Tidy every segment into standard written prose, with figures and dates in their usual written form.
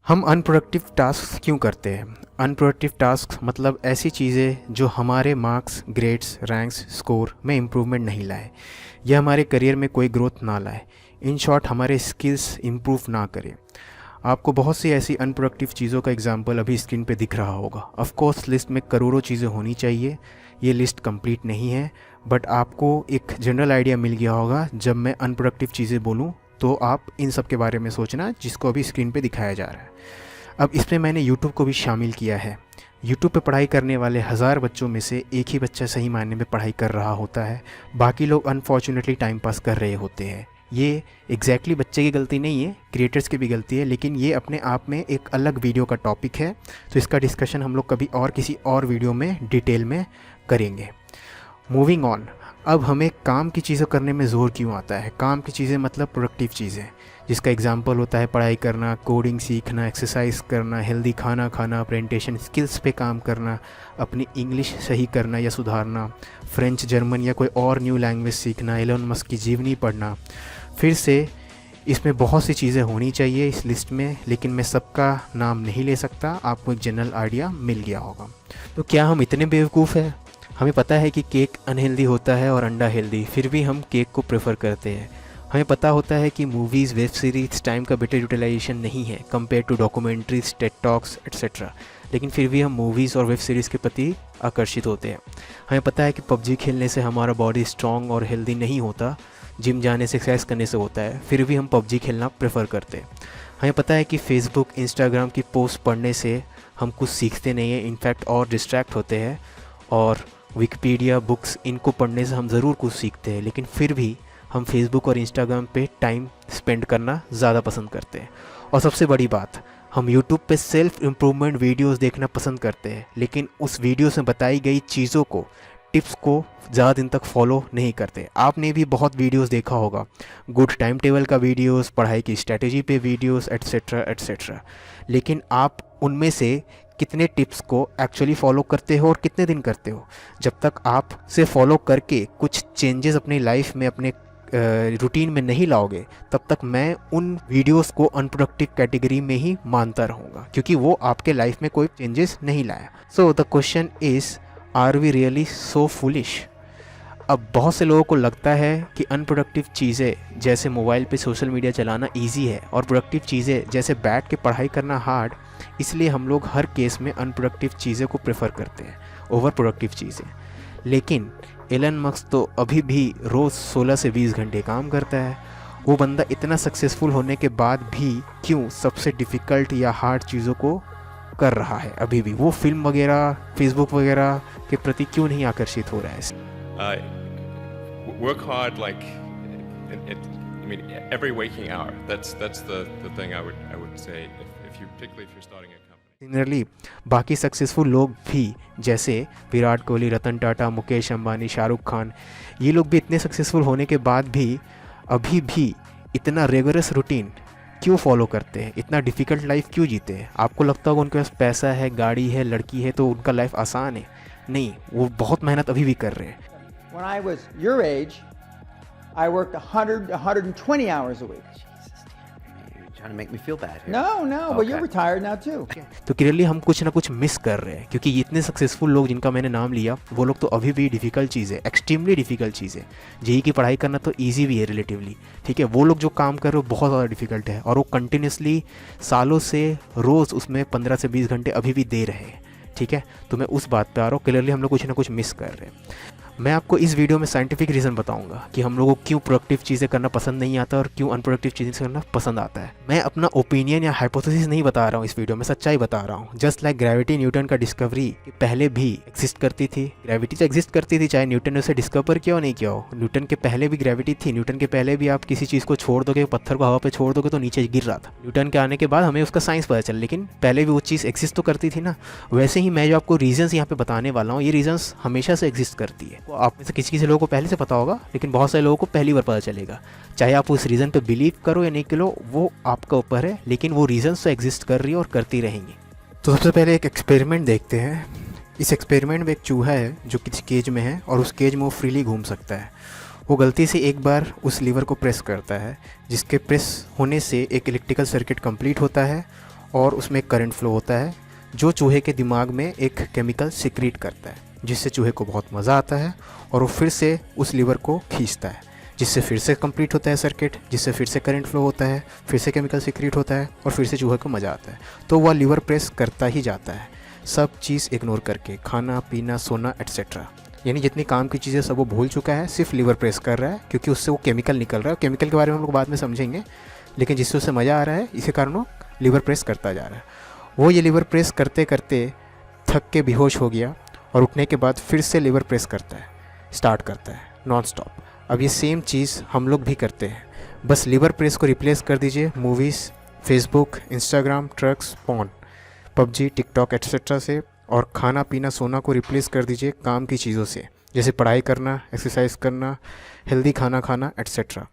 हम unproductive task क्यों करते हैं? अनप्रोडक्टिव टास्क मतलब ऐसी चीज़ें जो हमारे मार्क्स, ग्रेड्स, रैंक्स, स्कोर में इम्प्रूवमेंट नहीं लाए या हमारे करियर में कोई ग्रोथ ना लाए। इन शॉर्ट हमारे स्किल्स इम्प्रूव ना करें। आपको बहुत सी ऐसी अनप्रोडक्टिव चीज़ों का एग्जाम्पल अभी स्क्रीन पे दिख रहा होगा। ऑफ कोर्स लिस्ट में करोड़ों चीज़ें होनी चाहिए, ये लिस्ट कंप्लीट नहीं है, बट आपको एक जनरल आइडिया मिल गया होगा जब मैं अनप्रोडक्टिव चीज़ें बोलूँ तो आप इन सब के बारे में सोचना जिसको अभी स्क्रीन पे दिखाया जा रहा है। अब इसमें मैंने यूट्यूब को भी शामिल किया है। यूट्यूब पे पढ़ाई करने वाले 1000 बच्चों में से एक ही बच्चा सही मायने में पढ़ाई कर रहा होता है, बाकी लोग अनफॉर्चुनेटली टाइम पास कर रहे होते हैं। ये एग्जैक्टली बच्चे की गलती नहीं है, क्रिएटर्स की भी गलती है, लेकिन ये अपने आप में एक अलग वीडियो का टॉपिक है, तो इसका डिस्कशन हम लोग कभी और किसी और वीडियो में डिटेल में करेंगे। मूविंग ऑन, अब हमें काम की चीज़ें करने में ज़ोर क्यों आता है? काम की चीज़ें मतलब प्रोडक्टिव चीज़ें, जिसका एग्जांपल होता है पढ़ाई करना, कोडिंग सीखना, एक्सरसाइज करना, हेल्दी खाना खाना, प्रेजेंटेशन स्किल्स पे काम करना, अपनी इंग्लिश सही करना या सुधारना, फ्रेंच, जर्मन या कोई और न्यू लैंग्वेज सीखना, एलन मस्क की जीवनी पढ़ना। फिर से इसमें बहुत सी चीज़ें होनी चाहिए इस लिस्ट में, लेकिन मैं सबका नाम नहीं ले सकता। आपको एक जनरल आइडिया मिल गया होगा। तो क्या हम इतने बेवकूफ़ हैं? हमें पता है कि केक अनहेल्दी होता है और अंडा हेल्दी, फिर भी हम केक को प्रेफर करते हैं। हमें पता होता है कि मूवीज़, वेब सीरीज टाइम का बेटर यूटिलाइजेशन नहीं है compare to documentaries, TED talks etcetera, लेकिन फिर भी हम मूवीज़ और वेब सीरीज़ के प्रति आकर्षित होते हैं। हमें पता है कि पबजी खेलने से हमारा बॉडी स्ट्रॉन्ग और हेल्दी नहीं होता, जिम जाने से, एक्सरसाइज करने से होता है, फिर भी हम पबजी खेलना प्रेफर करते हैं। हमें पता है कि फेसबुक, इंस्टाग्राम की पोस्ट पढ़ने से हम कुछ सीखते नहीं हैं, इनफैक्ट और डिस्ट्रैक्ट होते हैं, और विकिपीडिया, बुक्स, इनको पढ़ने से हम ज़रूर कुछ सीखते हैं, लेकिन फिर भी हम फेसबुक और इंस्टाग्राम पे टाइम स्पेंड करना ज़्यादा पसंद करते हैं। और सबसे बड़ी बात, हम यूट्यूब पे सेल्फ इम्प्रूवमेंट वीडियोस देखना पसंद करते हैं, लेकिन उस वीडियोस में बताई गई चीज़ों को, टिप्स को ज़्यादा दिन तक फॉलो नहीं करते। आपने भी बहुत वीडियोस देखा होगा, गुड टाइम टेबल का वीडियोस, पढ़ाई की स्ट्रेटजी पे वीडियोस एट्सेट्रा एट्सेट्रा, लेकिन आप उनमें से कितने टिप्स को एक्चुअली फॉलो करते हो और कितने दिन करते हो? जब तक आप से फॉलो करके कुछ चेंजेस अपनी लाइफ में, अपने रूटीन में नहीं लाओगे, तब तक मैं उन वीडियोस को अनप्रोडक्टिव कैटेगरी में ही मानता रहूँगा, क्योंकि वो आपके लाइफ में कोई चेंजेस नहीं लाया। So the question is, are we really so foolish? अब बहुत से लोगों को लगता है कि अनप्रोडक्टिव चीज़ें जैसे मोबाइल पे सोशल मीडिया चलाना इजी है और प्रोडक्टिव चीज़ें जैसे बैठ के पढ़ाई करना हार्ड, इसलिए हम लोग हर केस में अनप्रोडक्टिव चीज़ें को प्रेफर करते हैं ओवर प्रोडक्टिव चीज़ें। लेकिन एलन मस्क तो अभी भी रोज़ 16 से 20 घंटे काम करता है। वो बंदा इतना सक्सेसफुल होने के बाद भी क्यों सबसे डिफ़िकल्ट या हार्ड चीज़ों को कर रहा है? अभी भी वो फिल्म वगैरह, फेसबुक वगैरह के प्रति क्यों नहीं आकर्षित हो रहा है? Work hard, like, I mean, every waking hour. That's the thing I would say, if you, particularly if you're starting a company. Similarly बाकी सक्सेसफुल लोग भी, जैसे विराट कोहली, रतन टाटा, मुकेश अंबानी, शाहरुख खान, ये लोग भी इतने सक्सेसफुल होने के बाद भी अभी भी इतना रेगुलस रूटीन क्यों फॉलो करते हैं? इतना डिफ़िकल्ट लाइफ क्यों जीते हैं? आपको लगता होगा उनके पास पैसा है, गाड़ी है, लड़की है, तो उनका लाइफ आसान है। नहीं, वो बहुत मेहनत अभी भी कर रहे हैं। When I was your age, I worked 100 to 120 hours a week. Jesus, you're trying to make me feel bad here. No, but you're Okay. retired now too. तो क्लियरली हम कुछ ना कुछ मिस कर रहे हैं, क्योंकि इतने सक्सेसफुल लोग जिनका मैंने नाम लिया, वो लोग तो अभी भी डिफ़िकल्ट चीज़ है, एक्सट्रीमली डिफ़िकल्ट चीज़ है। जेई की पढ़ाई करना तो ईजी भी है रिलेटिवली, ठीक है। वो लोग जो काम कर रहे हो बहुत ज़्यादा डिफ़िकल्ट है, और वो कंटिन्यूसली सालों से रोज़ उसमें 15 से 20 घंटे अभी भी दे रहे हैं, ठीक है। तो मैं उस बात पे आ रहा हूँ, क्लियरली हम लोग कुछ ना कुछ मिस कर रहे हैं। मैं आपको इस वीडियो में साइंटिफिक रीज़न बताऊंगा कि हम लोगों को क्यों प्रोडक्टिव चीज़ें करना पसंद नहीं आता और क्यों अनप्रोडक्टिव चीज़ें करना पसंद आता है। मैं अपना ओपिनियन या हाइपोथेसिस नहीं बता रहा हूँ इस वीडियो में, सच्चाई बता रहा हूँ। जस्ट लाइक ग्रेविटी, न्यूटन का डिस्कवरी पहले भी एग्जिस्ट करती थी। ग्रेविटी तो एग्जिस्ट करती थी, चाहे न्यूटन ने उसे डिस्कवर किया हो नहीं किया हो। न्यूटन के पहले भी ग्रेविटी थी। न्यूटन के पहले भी आप किसी चीज़ को छोड़ दोगे, पत्थर को हवा पर छोड़ दोगे तो नीचे गिर रहा था। न्यूटन के आने के बाद हमें उसका साइंस पता चला, लेकिन पहले भी वो चीज़ एग्जिस्ट तो करती थी ना। वैसे ही मैं जो आपको रीजंस यहाँ पे बताने वाला हूँ, ये रीजंस हमेशा से एग्जिस्ट करती है। वो आप में से किसी लोगों को पहले से पता होगा, लेकिन बहुत सारे लोगों को पहली बार पता चलेगा। चाहे आप उस रीज़न पे बिलीव करो या नहीं करो, वो आपका ऊपर है, लेकिन वो रीजंस तो एग्जिस्ट कर रही है और करती रहेंगी। तो सबसे पहले एक एक्सपेरिमेंट देखते हैं। इस एक्सपेरिमेंट में एक चूहा है जो किसी केज में है, और उस केज में वो फ्रीली घूम सकता है। वो गलती से एक बार उस लीवर को प्रेस करता है, जिसके प्रेस होने से एक इलेक्ट्रिकल सर्किट कंप्लीट होता है और उसमें करंट फ्लो होता है जो चूहे के दिमाग में एक केमिकल सिक्रीट करता है, जिससे चूहे को बहुत मज़ा आता है और वो फिर से उस लीवर को खींचता है, जिससे फिर से कंप्लीट होता है सर्किट, जिससे फिर से करंट फ्लो होता है, फिर से केमिकल सिक्रीट होता है और फिर से चूहे को मज़ा आता है। तो वह लीवर प्रेस करता ही जाता है, सब चीज़ इग्नोर करके, खाना पीना सोना एट्सेट्रा, यानी जितनी काम की चीज़ें सब वो भूल चुका है, सिर्फ लीवर प्रेस कर रहा है क्योंकि उससे वो केमिकल निकल रहा है। केमिकल के बारे में हम लोग बाद में समझेंगे, लेकिन जिससे उसे मज़ा आ रहा है इसी कारण वो लीवर प्रेस करता जा रहा है। वो ये लीवर प्रेस करते करते थक के बेहोश हो गया और उठने के बाद फिर से लीवर प्रेस करता है, स्टार्ट करता है नॉन स्टॉप। अब ये सेम चीज़ हम लोग भी करते हैं, बस लीवर प्रेस को रिप्लेस कर दीजिए movies, Facebook, Instagram, drugs, porn, PUBG, TikTok etcetera से, और खाना पीना सोना को रिप्लेस कर दीजिए काम की चीज़ों से, जैसे पढ़ाई करना, एक्सरसाइज करना, हेल्दी खाना खाना एट्सेट्रा।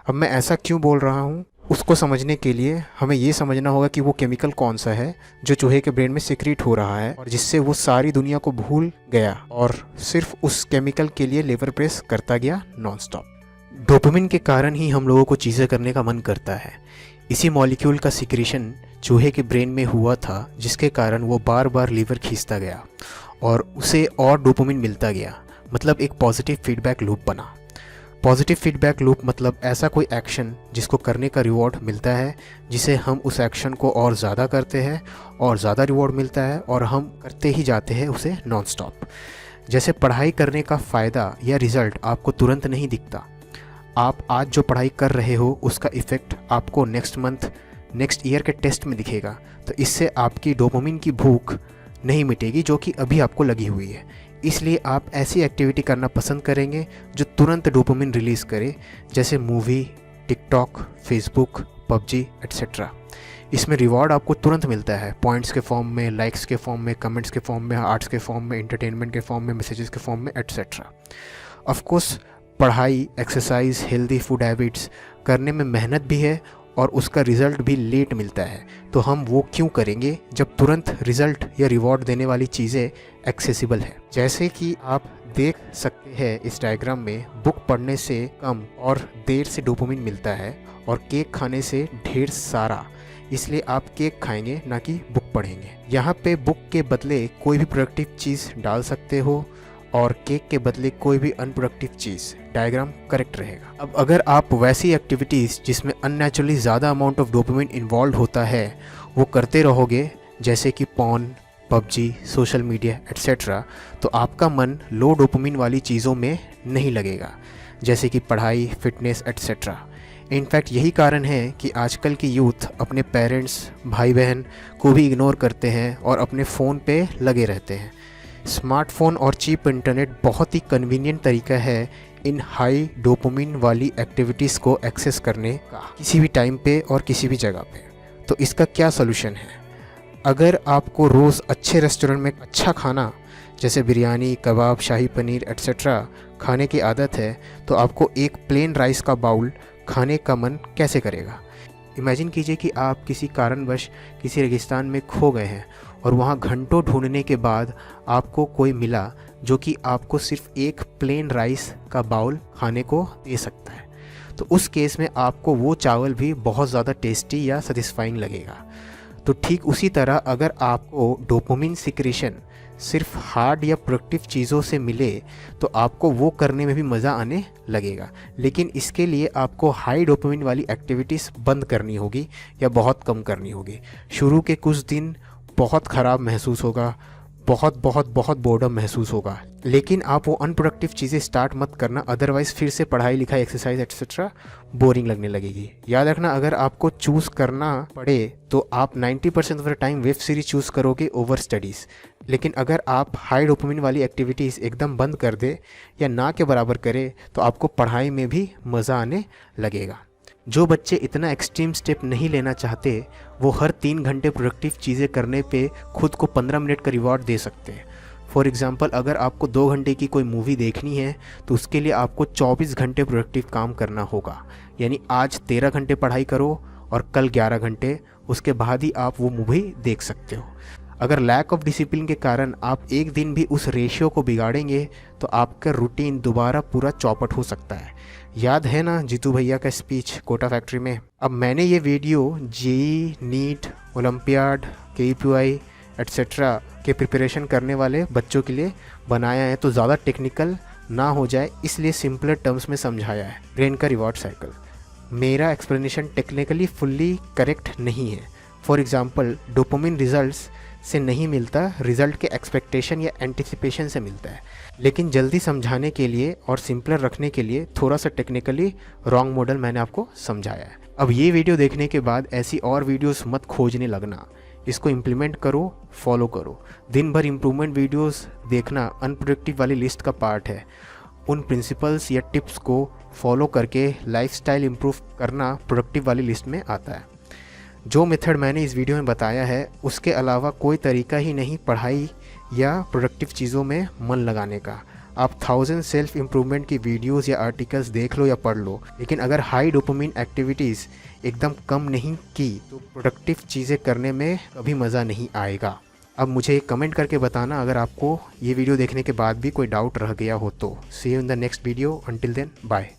अब मैं ऐसा क्यों बोल रहा हूँ, उसको समझने के लिए हमें ये समझना होगा कि वो केमिकल कौन सा है जो चूहे के ब्रेन में सिक्रीट हो रहा है और जिससे वो सारी दुनिया को भूल गया और सिर्फ उस केमिकल के लिए लीवर प्रेस करता गया नॉन स्टॉप। डोपामिन के कारण ही हम लोगों को चीज़ें करने का मन करता है। इसी मॉलिक्यूल का सिक्रीशन चूहे के ब्रेन में हुआ था, जिसके कारण वो बार बार लीवर खींचता गया और उसे और डोपामिन मिलता गया, मतलब एक पॉजिटिव फीडबैक लूप बना। पॉजिटिव फीडबैक लूप मतलब ऐसा कोई एक्शन जिसको करने का रिवॉर्ड मिलता है, जिसे हम उस एक्शन को और ज़्यादा करते हैं और ज़्यादा रिवॉर्ड मिलता है और हम करते ही जाते हैं उसे नॉन स्टॉप। जैसे पढ़ाई करने का फ़ायदा या रिज़ल्ट आपको तुरंत नहीं दिखता। आप आज जो पढ़ाई कर रहे हो उसका इफ़ेक्ट आपको नेक्स्ट मंथ, नेक्स्ट ईयर के टेस्ट में दिखेगा, तो इससे आपकी डोपामिन की भूख नहीं मिटेगी जो कि अभी आपको लगी हुई है। इसलिए आप ऐसी एक्टिविटी करना पसंद करेंगे जो तुरंत डोपामिन रिलीज़ करे, जैसे movie, TikTok, Facebook, PUBG etcetera. इसमें रिवॉर्ड आपको तुरंत मिलता है, पॉइंट्स के फॉर्म में, लाइक्स के फॉर्म में, कमेंट्स के फॉर्म में, आर्ट्स के फॉर्म में, एंटरटेनमेंट के फॉर्म में, मैसेजेस के फॉर्म में एट्सेट्रा। ऑफकोर्स पढ़ाई, एक्सरसाइज, हेल्दी फूड हैबिट्स करने में मेहनत भी है और उसका रिज़ल्ट भी लेट मिलता है, तो हम वो क्यों करेंगे जब तुरंत रिज़ल्ट या रिवॉर्ड देने वाली चीज़ें एक्सेसिबल है। जैसे कि आप देख सकते हैं इस डायग्राम में, बुक पढ़ने से कम और देर से डोपामिन मिलता है और केक खाने से ढेर सारा, इसलिए आप केक खाएंगे ना कि बुक पढ़ेंगे। यहाँ पे बुक के बदले कोई भी प्रोडक्टिव चीज़ डाल सकते हो और केक के बदले कोई भी अनप्रोडक्टिव चीज़, डायग्राम करेक्ट रहेगा। अब अगर आप वैसी एक्टिविटीज़ जिसमें अननेचुरली ज़्यादा अमाउंट ऑफ डोपामिन इन्वॉल्व होता है वो करते रहोगे, जैसे कि porn, PUBG, social media etcetera, तो आपका मन लो डोपामिन वाली चीज़ों में नहीं लगेगा, जैसे कि पढ़ाई, फिटनेस एट्सेट्रा। इनफैक्ट यही कारण है कि आजकल की यूथ अपने पेरेंट्स, भाई बहन को भी इग्नोर करते हैं और अपने फ़ोन पे लगे रहते हैं। स्मार्टफ़ोन और चीप इंटरनेट बहुत ही कन्वीनियंट तरीका है इन हाई डोपामिन वाली एक्टिविटीज़ को एक्सेस करने का, किसी भी टाइम पे और किसी भी जगह पे। तो इसका क्या सलूशन है? अगर आपको रोज़ अच्छे रेस्टोरेंट में अच्छा खाना जैसे बिरयानी, कबाब, शाही पनीर एट्सेट्रा खाने की आदत है, तो आपको एक प्लेन राइस का बाउल खाने का मन कैसे करेगा? इमेजिन कीजिए कि आप किसी कारणवश किसी रेगिस्तान में खो गए हैं और वहाँ घंटों ढूंढने के बाद आपको कोई मिला जो कि आपको सिर्फ एक प्लेन राइस का बाउल खाने को दे सकता है। तो उस केस में आपको वो चावल भी बहुत ज़्यादा टेस्टी या सेटिस्फाइंग लगेगा। तो ठीक उसी तरह अगर आपको डोपामिन सिक्रेशन सिर्फ हार्ड या प्रोडक्टिव चीज़ों से मिले तो आपको वो करने में भी मज़ा आने लगेगा, लेकिन इसके लिए आपको हाई डोपामिन वाली एक्टिविटीज़ बंद करनी होगी या बहुत कम करनी होगी। शुरू के कुछ दिन बहुत ख़राब महसूस होगा, बहुत बोर्डम महसूस होगा, लेकिन आप वो अनप्रोडक्टिव चीज़ें स्टार्ट मत करना, अदरवाइज़ फिर से पढ़ाई लिखाई, एक्सरसाइज एट्सेट्रा बोरिंग लगने लगेगी। याद रखना, अगर आपको चूज़ करना पड़े तो आप 90% of the time web series choose करोगे ओवर स्टडीज़, लेकिन अगर आप हाई डोपामिन वाली एक्टिविटीज़ एकदम बंद कर दे या ना के बराबर करे तो आपको पढ़ाई में भी मज़ा आने लगेगा। जो बच्चे इतना एक्सट्रीम स्टेप नहीं लेना चाहते वो हर 3 घंटे प्रोडक्टिव चीज़ें करने पे खुद को 15 मिनट का रिवॉर्ड दे सकते हैं। फॉर एग्ज़ाम्पल, अगर आपको 2 घंटे की कोई मूवी देखनी है तो उसके लिए आपको 24 घंटे प्रोडक्टिव काम करना होगा, यानी आज 13 घंटे पढ़ाई करो और कल 11 घंटे, उसके बाद ही आप वो मूवी देख सकते हो। अगर लैक ऑफ डिसिप्लिन के कारण आप एक दिन भी उस रेशियो को बिगाड़ेंगे तो आपका रूटीन दोबारा पूरा चौपट हो सकता है। याद है ना जीतू भैया का स्पीच कोटा फैक्ट्री में। अब मैंने ये video JEE, NEET, olympiad, KPY etcetera के प्रिपरेशन करने वाले बच्चों के लिए बनाया है, तो ज़्यादा टेक्निकल ना हो जाए इसलिए सिंपलर टर्म्स में समझाया है। ब्रेन का रिवॉर्ड साइकिल। मेरा एक्सप्लेनेशन टेक्निकली फुल्ली करेक्ट नहीं है। फॉर एग्जांपल डोपामिन रिजल्ट्स से नहीं मिलता, रिजल्ट के एक्सपेक्टेशन या एंटिसिपेशन से मिलता है। लेकिन जल्दी समझाने के लिए और सिंपलर रखने के लिए थोड़ा सा टेक्निकली रॉन्ग मॉडल मैंने आपको समझाया है। अब ये वीडियो देखने के बाद ऐसी और वीडियोस मत खोजने लगना, इसको इम्प्लीमेंट करो, फॉलो करो। दिन भर इम्प्रूवमेंट वीडियोस देखना अनप्रोडक्टिव वाली लिस्ट का पार्ट है। उन प्रिंसिपल्स या टिप्स को फॉलो करके लाइफस्टाइल इम्प्रूव करना प्रोडक्टिव वाली लिस्ट में आता है। जो मेथड मैंने इस वीडियो में बताया है उसके अलावा कोई तरीका ही नहीं पढ़ाई या प्रोडक्टिव चीज़ों में मन लगाने का। आप 1000 सेल्फ इम्प्रूवमेंट की वीडियोस या आर्टिकल्स देख लो या पढ़ लो, लेकिन अगर हाई डोपामिन एक्टिविटीज़ एकदम कम नहीं की तो प्रोडक्टिव चीज़ें करने में कभी मज़ा नहीं आएगा। अब मुझे कमेंट करके बताना अगर आपको ये वीडियो देखने के बाद भी कोई डाउट रह गया हो तो। See you in the next video, until then bye.